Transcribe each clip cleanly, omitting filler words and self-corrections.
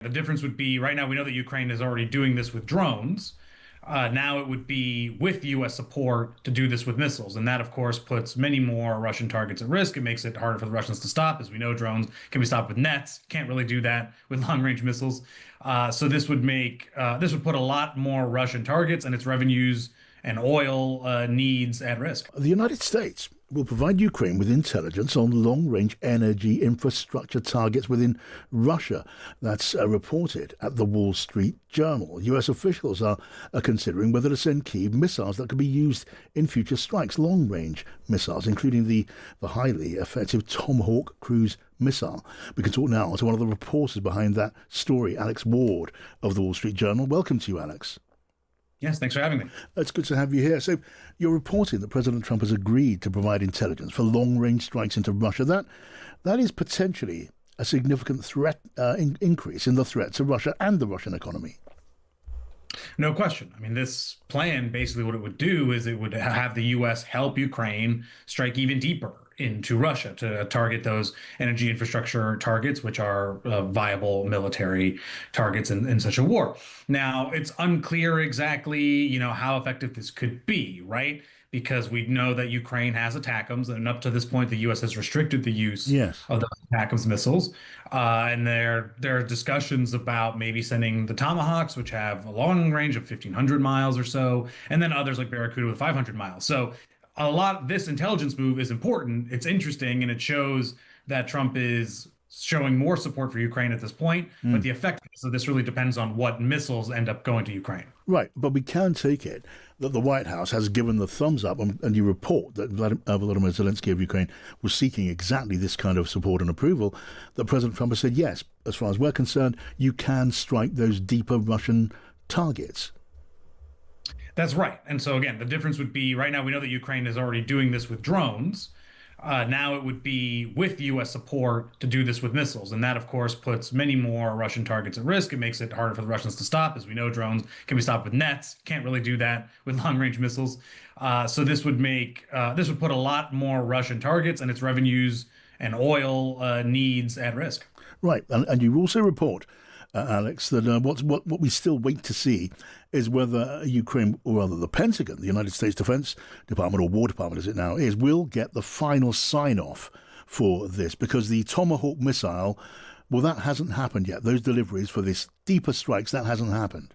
The difference would be right now we know that Ukraine is already doing this with drones. Now it would be with U.S. support to do this with missiles. And that, of course, puts many more Russian targets at risk. It makes it harder for the Russians to stop. As we know, drones can be stopped with nets. Can't really do that with long-range missiles. So this would put a lot more Russian targets and its revenues and oil needs at risk. The United States will provide Ukraine with intelligence on long range energy infrastructure targets within Russia. That's reported at the Wall Street Journal. US officials are considering whether to send Kyiv missiles that could be used in future strikes, long range missiles, including the highly effective Tomahawk cruise missile. We can talk now to one of the reporters behind that story, Alex Ward of the Wall Street Journal. Welcome to you, Alex. Yes, thanks for having me. It's good to have you here. So you're reporting that President Trump has agreed to provide intelligence for long-range strikes into Russia. That is potentially a significant threat increase in the threat to Russia and the Russian economy. No question. I mean, this plan basically what it would do is it would have the U.S. help Ukraine strike even deeper into Russia to target those energy infrastructure targets, which are viable military targets in such a war. Now, it's unclear exactly, how effective this could be, right? Because we know that Ukraine has ATACMS, and up to this point, the U.S. has restricted the use Yes. of those ATACMS missiles. And there are discussions about maybe sending the Tomahawks, which have a long range of 1,500 miles or so, and then others like Barracuda with 500 miles. So this intelligence move is important. It's interesting, and it shows that Trump is showing more support for Ukraine at this point. But the effectiveness of this really depends on what missiles end up going to Ukraine. Right, but we can take it that the White House has given the thumbs up, and you report that Volodymyr Zelensky of Ukraine was seeking exactly this kind of support and approval, that President Trump has said, yes, as far as we're concerned, you can strike those deeper Russian targets. That's right. And so again, the difference would be right now we know that Ukraine is already doing this with drones. Now it would be with U.S. support to do this with missiles. And that, of course, puts many more Russian targets at risk. It makes it harder for the Russians to stop. As we know, drones can be stopped with nets. Can't really do that with long-range missiles. So this would put a lot more Russian targets and its revenues and oil needs at risk. Right, and you also report, Alex, that what we still wait to see is whether Ukraine, or rather the Pentagon, the United States Defense Department, or War Department as it now is, will get the final sign-off for this, because the Tomahawk missile, well, that hasn't happened yet. Those deliveries for this deeper strikes, that hasn't happened.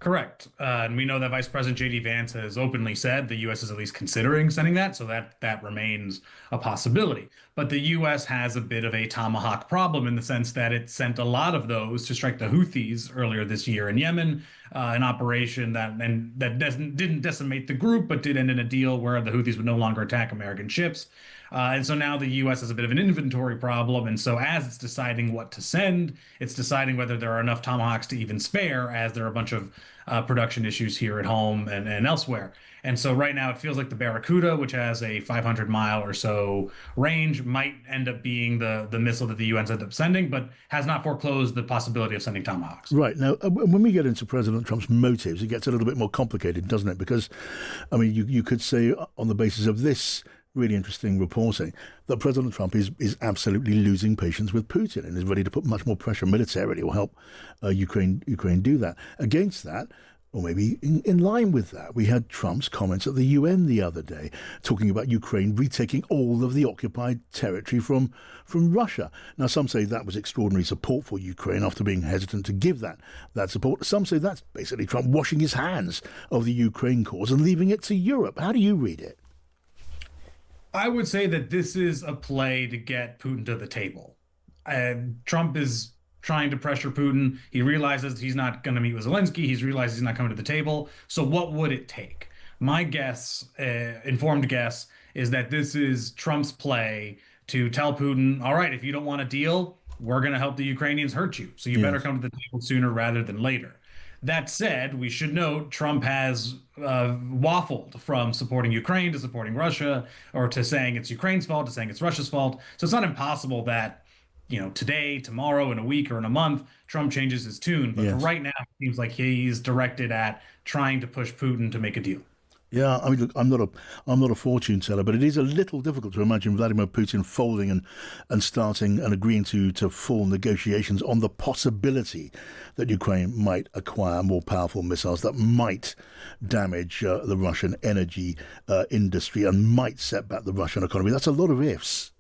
Correct. And we know that Vice President J.D. Vance has openly said the U.S. is at least considering sending that, so that remains a possibility. But the U.S. has a bit of a Tomahawk problem in the sense that it sent a lot of those to strike the Houthis earlier this year in Yemen, an operation that didn't decimate the group, but did end in a deal where the Houthis would no longer attack American ships. And so now the U.S. has a bit of an inventory problem. And so as it's deciding what to send, it's deciding whether there are enough Tomahawks to even spare, as there are a bunch of production issues here at home and elsewhere. And so right now it feels like the Barracuda, which has a 500-mile or so range, might end up being the missile that the U.S. ends up sending, but has not foreclosed the possibility of sending Tomahawks. Right. Now, when we get into President Trump's motives, it gets a little bit more complicated, doesn't it? Because, I mean, you could say on the basis of this really interesting reporting that President Trump is absolutely losing patience with Putin and is ready to put much more pressure militarily or help Ukraine do that. Against that, or maybe in line with that, we had Trump's comments at the UN the other day talking about Ukraine retaking all of the occupied territory from Russia. Now, some say that was extraordinary support for Ukraine after being hesitant to give that support. Some say that's basically Trump washing his hands of the Ukraine cause and leaving it to Europe. How do you read it? I would say that this is a play to get Putin to the table. Trump is trying to pressure Putin. He realizes he's not going to meet with Zelensky. He's realized he's not coming to the table. So what would it take? My guess, informed guess, is that this is Trump's play to tell Putin, all right, if you don't want a deal, we're going to help the Ukrainians hurt you. So you better come to the table sooner rather than later. That said, we should note Trump has waffled from supporting Ukraine to supporting Russia, or to saying it's Ukraine's fault to saying it's Russia's fault. So it's not impossible that, today, tomorrow, in a week, or in a month, Trump changes his tune. But for right now, it seems like he's directed at trying to push Putin to make a deal. Yeah, I mean, look, I'm not a fortune teller, but it is a little difficult to imagine Vladimir Putin folding and starting and agreeing to full negotiations on the possibility that Ukraine might acquire more powerful missiles that might damage the Russian energy industry and might set back the Russian economy. That's a lot of ifs.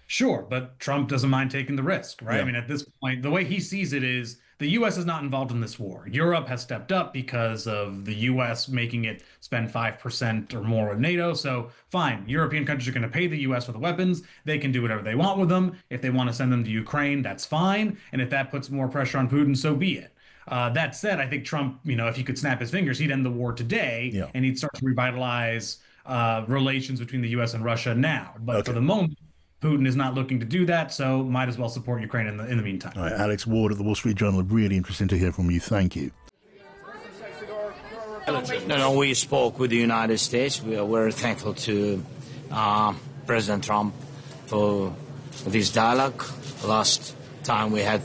Sure, but Trump doesn't mind taking the risk, right? I Yeah. mean, at this point, the way he sees it is the US is not involved in this war. Europe has stepped up because of the US making it spend 5% or more with NATO. So, fine, European countries are going to pay the US for the weapons. They can do whatever they want with them. If they want to send them to Ukraine, that's fine. And if that puts more pressure on Putin, so be it. That said, I think Trump, if he could snap his fingers, he'd end the war today Yeah. and he'd start to revitalize relations between the US and Russia now. But for Okay. the moment, Putin is not looking to do that, so might as well support Ukraine in the meantime. All right, Alex Ward at the Wall Street Journal. Really interesting to hear from you. Thank you. No, no, we spoke with the United States. We are very thankful to President Trump for this dialogue. Last time we had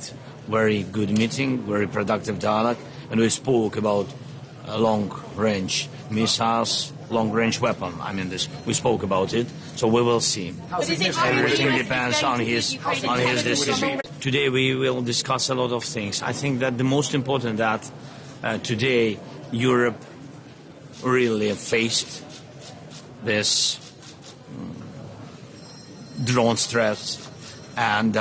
very good meeting, very productive dialogue, and we spoke about long-range missiles, long-range weapon. I mean, we spoke about it, so we will see. Everything depends on his decision. Today we will discuss a lot of things. I think that the most important that today Europe really faced this drone threats, and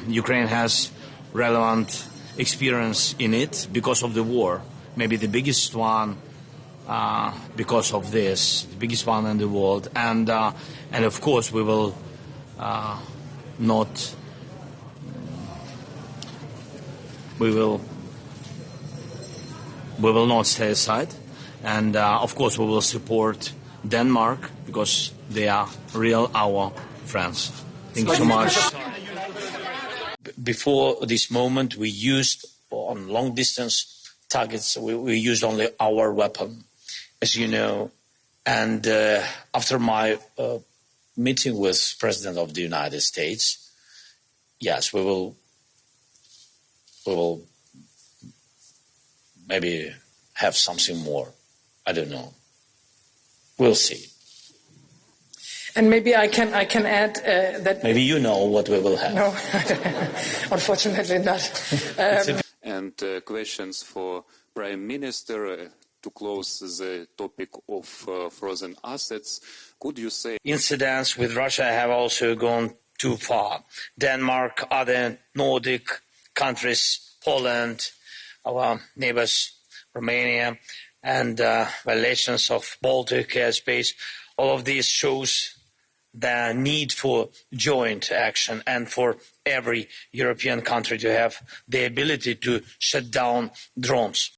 Ukraine has relevant experience in it because of the war. Maybe the biggest one because of this, the biggest one in the world, and of course we will not. We will not stay aside, and of course we will support Denmark because they are our friends. Thank you so much. Before this moment, we used on long distance targets. We used only our weapon, as you know, and after my meeting with President of the United States, yes, we will maybe have something more. I don't know. We'll see. And maybe I can add that maybe you know what we will have. No, unfortunately not. And questions for Prime Minister to close the topic of frozen assets. Could you say incidents with Russia have also gone too far? Denmark, other Nordic countries, Poland, our neighbors, Romania, and violations of Baltic airspace. All of these shows the need for joint action and for every European country to have the ability to shut down drones.